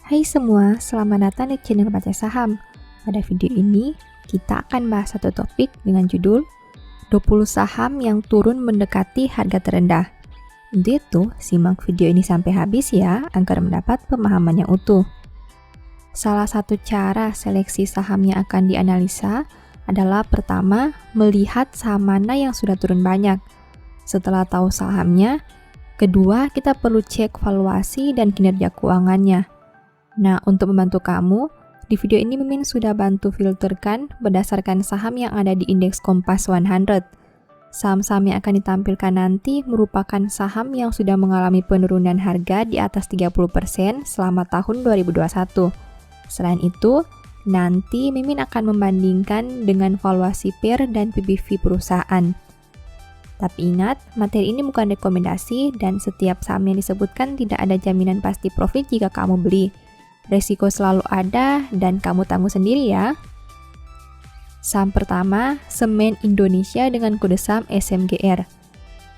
Hai semua, selamat datang di channel Baca Saham. Pada video ini, kita akan bahas satu topik dengan judul 20 saham yang turun mendekati harga terendah. Untuk itu, simak video ini sampai habis ya, agar mendapat pemahaman yang utuh. Salah satu cara seleksi saham yang akan dianalisa adalah pertama, melihat saham mana yang sudah turun banyak. Setelah tahu sahamnya, kedua, kita perlu cek valuasi dan kinerja keuangannya. Nah, untuk membantu kamu, di video ini Mimin sudah bantu filterkan berdasarkan saham yang ada di indeks Kompas 100. Saham-saham yang akan ditampilkan nanti merupakan saham yang sudah mengalami penurunan harga di atas 30% selama tahun 2021. Selain itu, nanti Mimin akan membandingkan dengan valuasi PER dan PBV perusahaan. Tapi ingat, materi ini bukan rekomendasi dan setiap saham yang disebutkan tidak ada jaminan pasti profit jika kamu beli. Resiko selalu ada dan kamu tanggung sendiri ya. Saham pertama, Semen Indonesia dengan kode saham SMGR.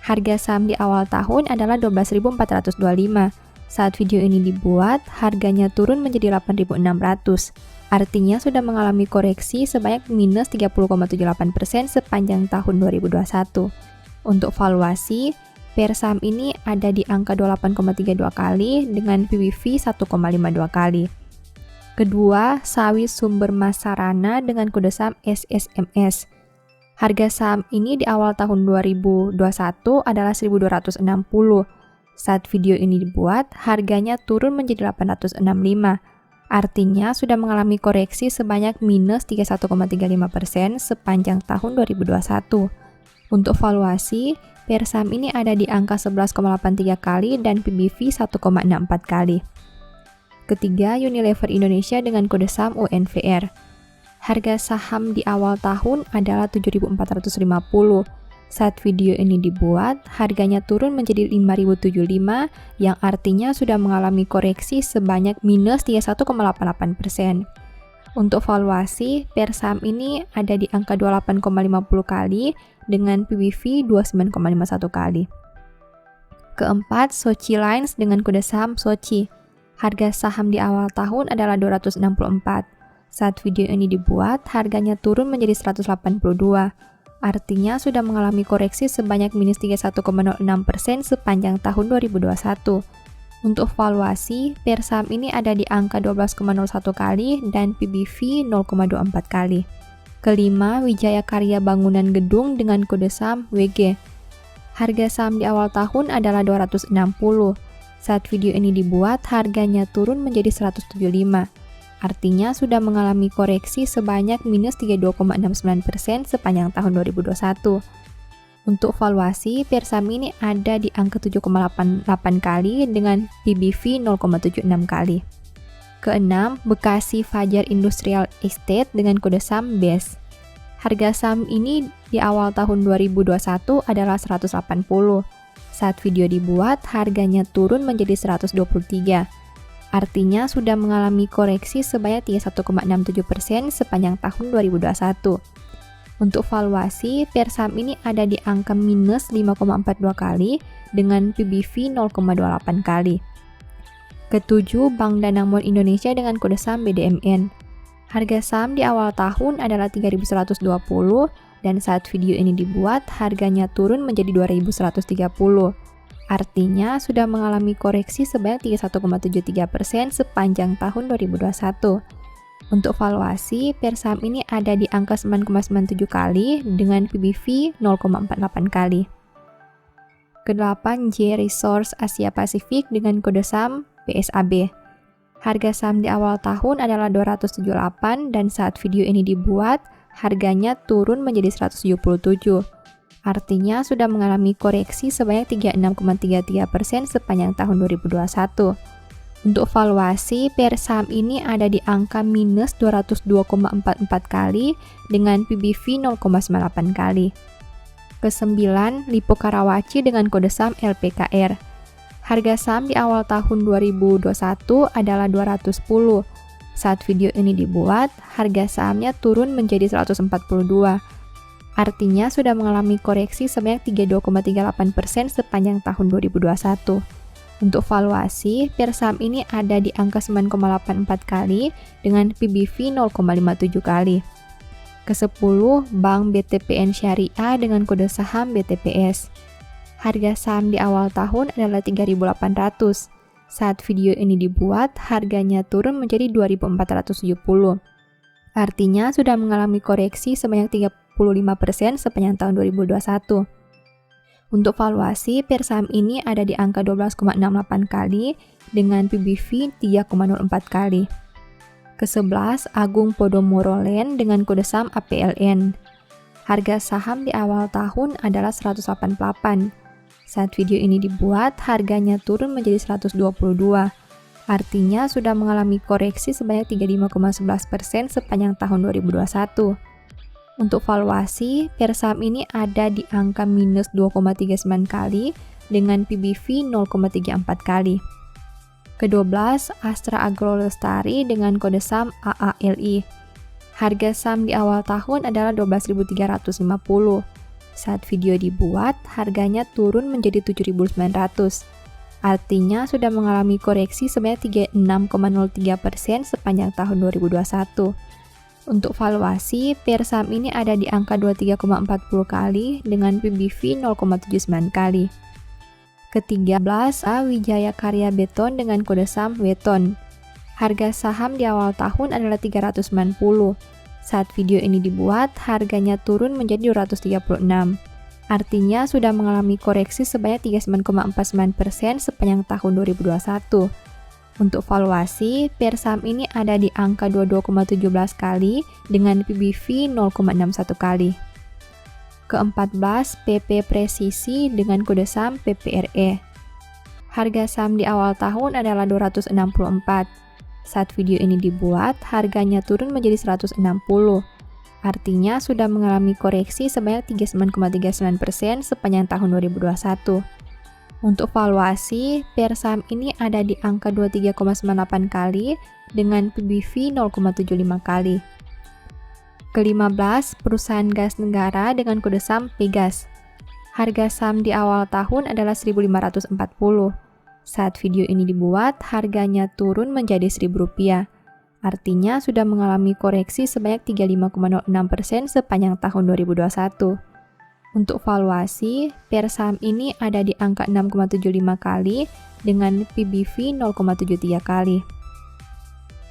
Harga saham di awal tahun adalah 12.425. Saat video ini dibuat, harganya turun menjadi 8.600. Artinya sudah mengalami koreksi sebanyak minus 30,78% sepanjang tahun 2021. Untuk valuasi, PER saham ini ada di angka 28,32 kali dengan PBV 1,52 kali. Kedua, Sawit Sumber Masarana dengan kode saham SSMS. Harga saham ini di awal tahun 2021 adalah 1.260. Saat video ini dibuat, harganya turun menjadi 865. Artinya sudah mengalami koreksi sebanyak minus 31,35% sepanjang tahun 2021. Untuk valuasi, PER saham ini ada di angka 11,83 kali dan PBV 1,64 kali. Ketiga, Unilever Indonesia dengan kode saham UNVR. Harga saham di awal tahun adalah 7.450. Saat video ini dibuat, harganya turun menjadi 5.075 yang artinya sudah mengalami koreksi sebanyak minus 31,88%. Untuk valuasi, PER saham ini ada di angka 28,50 kali dengan PBV 29,51 kali. Keempat, Soci Lines dengan kode saham Soci. Harga saham di awal tahun adalah 264. Saat video ini dibuat, harganya turun menjadi 182. Artinya sudah mengalami koreksi sebanyak minus 31,06% sepanjang tahun 2021. Untuk valuasi, PER saham ini ada di angka 12,01 kali dan PBV 0,24 kali. Kelima, Wijaya Karya Bangunan Gedung dengan kode saham WG. Harga saham di awal tahun adalah 260. Saat video ini dibuat, harganya turun menjadi 175. Artinya sudah mengalami koreksi sebanyak minus 32,69% sepanjang tahun 2021. Untuk valuasi, PER saham ini ada di angka 7,88 kali dengan PBV 0,76 kali. Keenam, Bekasi Fajar Industrial Estate dengan kode saham BES. Harga saham ini di awal tahun 2021 adalah 180. Saat video dibuat, harganya turun menjadi 123. Artinya sudah mengalami koreksi sebanyak 31,67% sepanjang tahun 2021. Untuk valuasi, PER saham ini ada di angka minus 5,42 kali dengan PBV 0,28 kali. Ketujuh, Bank Danamon Indonesia dengan kode saham BDMN. Harga saham di awal tahun adalah 3.120 dan saat video ini dibuat, harganya turun menjadi 2.130. Artinya sudah mengalami koreksi sebanyak 31,73% sepanjang tahun 2021. Untuk valuasi, PER saham ini ada di angka 9,97 kali dengan PBV 0,48 kali. Kedelapan, J Resource Asia Pasifik dengan kode saham PSAB. Harga saham di awal tahun adalah 278 dan saat video ini dibuat, harganya turun menjadi 177. Artinya sudah mengalami koreksi sebanyak 36,33% sepanjang tahun 2021. Untuk valuasi, PER saham ini ada di angka minus 202,44 kali dengan PBV 0,98 kali. Kesembilan, Lipo Karawaci dengan kode saham LPKR. Harga saham di awal tahun 2021 adalah 210. Saat video ini dibuat, harga sahamnya turun menjadi 142. Artinya sudah mengalami koreksi sebanyak 32,38% sepanjang tahun 2021. Untuk valuasi, peer saham ini ada di angka 9,84 kali dengan PBV 0,57 kali. Ke-10, Bank BTPN Syariah dengan kode saham BTPS. Harga saham di awal tahun adalah 3.800. Saat video ini dibuat, harganya turun menjadi 2.470. Artinya sudah mengalami koreksi sebanyak 35% sepanjang tahun 2021. Untuk valuasi, peer saham ini ada di angka 12,68 kali dengan PBV 3,04 kali. Ke-11, Agung Podomoro Land dengan kode saham APLN. Harga saham di awal tahun adalah 188. Saat video ini dibuat, harganya turun menjadi 122. Artinya sudah mengalami koreksi sebanyak 35,11% sepanjang tahun 2021. Untuk valuasi, peer saham ini ada di angka minus 2,39 kali dengan PBV 0,34 kali. Ke-12, Astra Agro Lestari dengan kode saham AALI. Harga saham di awal tahun adalah 12.350. Saat video dibuat, harganya turun menjadi 7.900. Artinya sudah mengalami koreksi sebanyak 36,03% sepanjang tahun 2021. Untuk valuasi, peer saham ini ada di angka 23,40 kali dengan PBV 0,79 kali. Ke-13, Wijaya Karya Beton dengan kode saham Weton. Harga saham di awal tahun adalah 390. Saat video ini dibuat, harganya turun menjadi 236. Artinya sudah mengalami koreksi sebanyak 39,49% sepanjang tahun 2021. Untuk valuasi, peer saham ini ada di angka 22,17 kali dengan PBV 0,61 kali. Ke-14, PP Presisi dengan kode saham PPRE. Harga saham di awal tahun adalah 264. Saat video ini dibuat, harganya turun menjadi 160. Artinya sudah mengalami koreksi sebanyak 39,39% sepanjang tahun 2021. Untuk valuasi, peer saham ini ada di angka 23,98 kali dengan PBV 0,75 kali. Ke-15, Perusahaan Gas Negara dengan kode saham Pegas. Harga saham di awal tahun adalah 1.540. Saat video ini dibuat, harganya turun menjadi Rp1.000. Artinya sudah mengalami koreksi sebanyak 35,06% sepanjang tahun 2021. Untuk valuasi, peer saham ini ada di angka 6,75 kali dengan PBV 0,73 kali.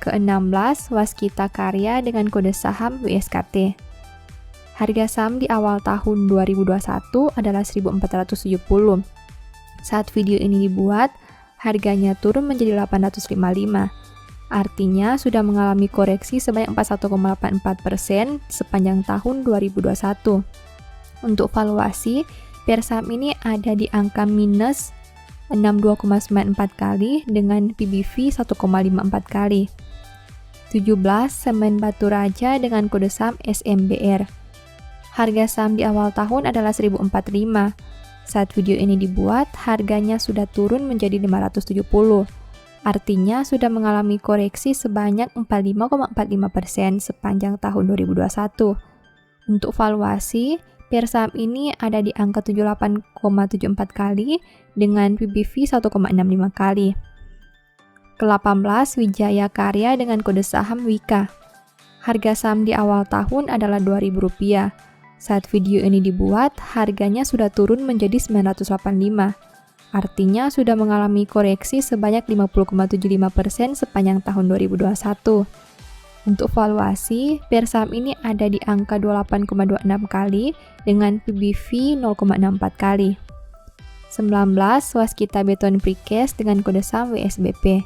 Ke-16, Waskita Karya dengan kode saham WSKT. Harga saham di awal tahun 2021 adalah 1.470. Saat video ini dibuat, harganya turun menjadi 855. Artinya sudah mengalami koreksi sebanyak 41,84% sepanjang tahun 2021. Untuk valuasi, peer saham ini ada di angka minus 62,94 kali dengan PBV 1,54 kali. 17, Semen Batu Raja dengan kode saham SMBR. Harga saham di awal tahun adalah 1.045. Saat video ini dibuat, harganya sudah turun menjadi 570. Artinya sudah mengalami koreksi sebanyak 45,45% sepanjang tahun 2021. Untuk valuasi, peer saham ini ada di angka 78,74 kali dengan PBV 1,65 kali. Ke-18, Wijaya Karya dengan kode saham WIKA. Harga saham di awal tahun adalah Rp2.000. Saat video ini dibuat, harganya sudah turun menjadi 985. Artinya sudah mengalami koreksi sebanyak 50,75% sepanjang tahun 2021. Untuk valuasi, peer saham ini ada di angka 28,26 kali dengan PBV 0,64 kali. 19, Waskita Beton Precast dengan kode saham WSBP.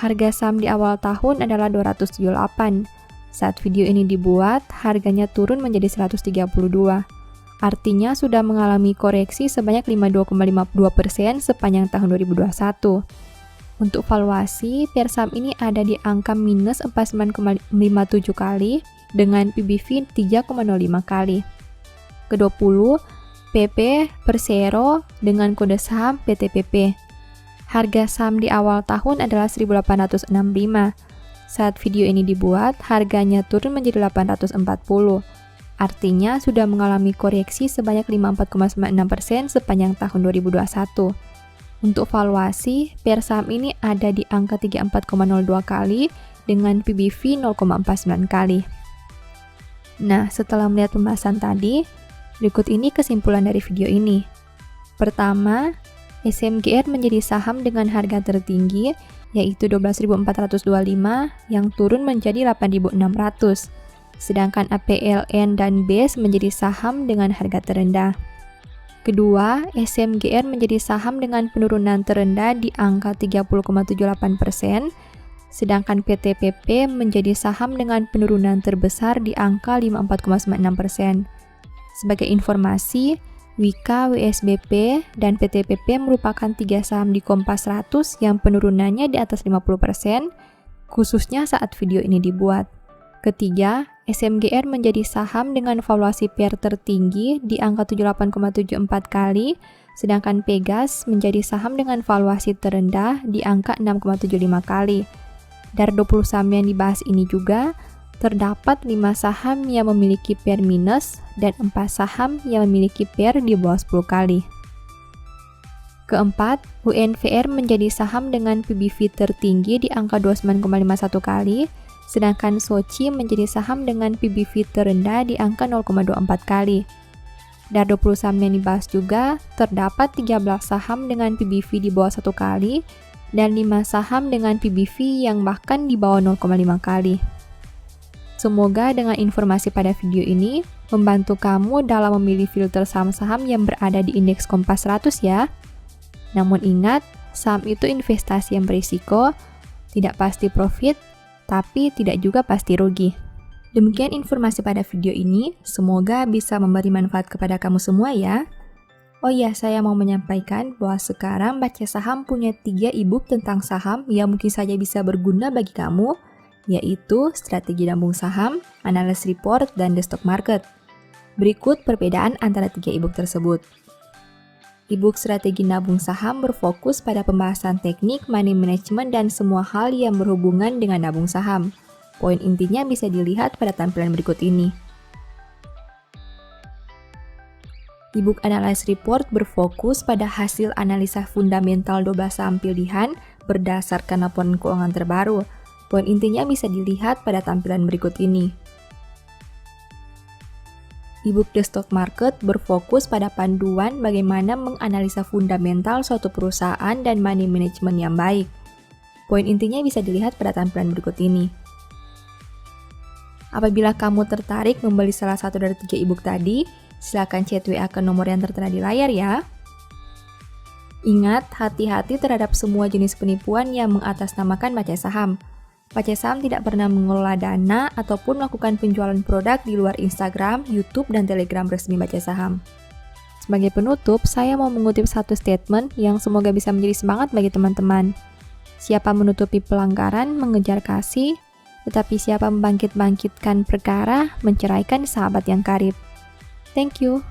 Harga saham di awal tahun adalah 278. Saat video ini dibuat, harganya turun menjadi 132. Artinya sudah mengalami koreksi sebanyak 52,52% sepanjang tahun 2021. Untuk valuasi, peer saham ini ada di angka minus 49,57 kali dengan PBV 3,05 kali. Ke-20, PP Persero dengan kode saham PTPP. Harga saham di awal tahun adalah 1.865. Saat video ini dibuat, harganya turun menjadi 840. Artinya sudah mengalami koreksi sebanyak 54,96% sepanjang tahun 2021. Untuk valuasi, pair saham ini ada di angka 34,02 kali dengan PBV 0,49 kali. Nah, setelah melihat pembahasan tadi, berikut ini kesimpulan dari video ini. Pertama, SMGR menjadi saham dengan harga tertinggi, yaitu 12.425 yang turun menjadi 8.600. Sedangkan APLN dan BES menjadi saham dengan harga terendah. Kedua, SMGR menjadi saham dengan penurunan terendah di angka 30,78%, sedangkan PTPP menjadi saham dengan penurunan terbesar di angka 54,96%. Sebagai informasi, Wika, WSBP, dan PTPP merupakan 3 saham di Kompas 100 yang penurunannya di atas 50%, khususnya saat video ini dibuat. Ketiga, SMGR menjadi saham dengan valuasi PER tertinggi di angka 78,74 kali, sedangkan Pegas menjadi saham dengan valuasi terendah di angka 6,75 kali. Dari 20 saham yang dibahas ini juga, terdapat 5 saham yang memiliki PER minus dan 4 saham yang memiliki PER di bawah 10 kali. Keempat, UNVR menjadi saham dengan PBV tertinggi di angka 29,51 kali, sedangkan Soci menjadi saham dengan PBV terendah di angka 0,24 kali. Dari 20 saham yang dibahas juga, terdapat 13 saham dengan PBV di bawah 1 kali, dan 5 saham dengan PBV yang bahkan di bawah 0,5 kali. Semoga dengan informasi pada video ini, membantu kamu dalam memilih filter saham-saham yang berada di indeks Kompas 100 ya. Namun ingat, saham itu investasi yang berisiko, tidak pasti profit, tapi tidak juga pasti rugi. Demikian informasi pada video ini, semoga bisa memberi manfaat kepada kamu semua ya. Oh iya, saya mau menyampaikan bahwa sekarang Baca Saham punya 3 e-book tentang saham yang mungkin saja bisa berguna bagi kamu, yaitu Strategi Nabung Saham, Analysis Report, dan The Stock Market. Berikut perbedaan antara 3 e-book tersebut. E-book Strategi Nabung Saham berfokus pada pembahasan teknik, money management, dan semua hal yang berhubungan dengan nabung saham. Poin intinya bisa dilihat pada tampilan berikut ini. E-book Analysis Report berfokus pada hasil analisa fundamental 12 saham pilihan berdasarkan laporan keuangan terbaru. Poin intinya bisa dilihat pada tampilan berikut ini. E-book The Stock Market berfokus pada panduan bagaimana menganalisa fundamental suatu perusahaan dan money management yang baik. Poin intinya bisa dilihat pada tampilan berikut ini. Apabila kamu tertarik membeli salah satu dari 3 e-book tadi, silakan chat WA ke nomor yang tertera di layar ya. Ingat, hati-hati terhadap semua jenis penipuan yang mengatasnamakan baca saham. Baca Saham tidak pernah mengelola dana ataupun melakukan penjualan produk di luar Instagram, YouTube, dan Telegram resmi Baca Saham. Sebagai penutup, saya mau mengutip satu statement yang semoga bisa menjadi semangat bagi teman-teman. Siapa menutupi pelanggaran, mengejar kasih, tetapi siapa membangkit-bangkitkan perkara, menceraikan sahabat yang karib. Thank you.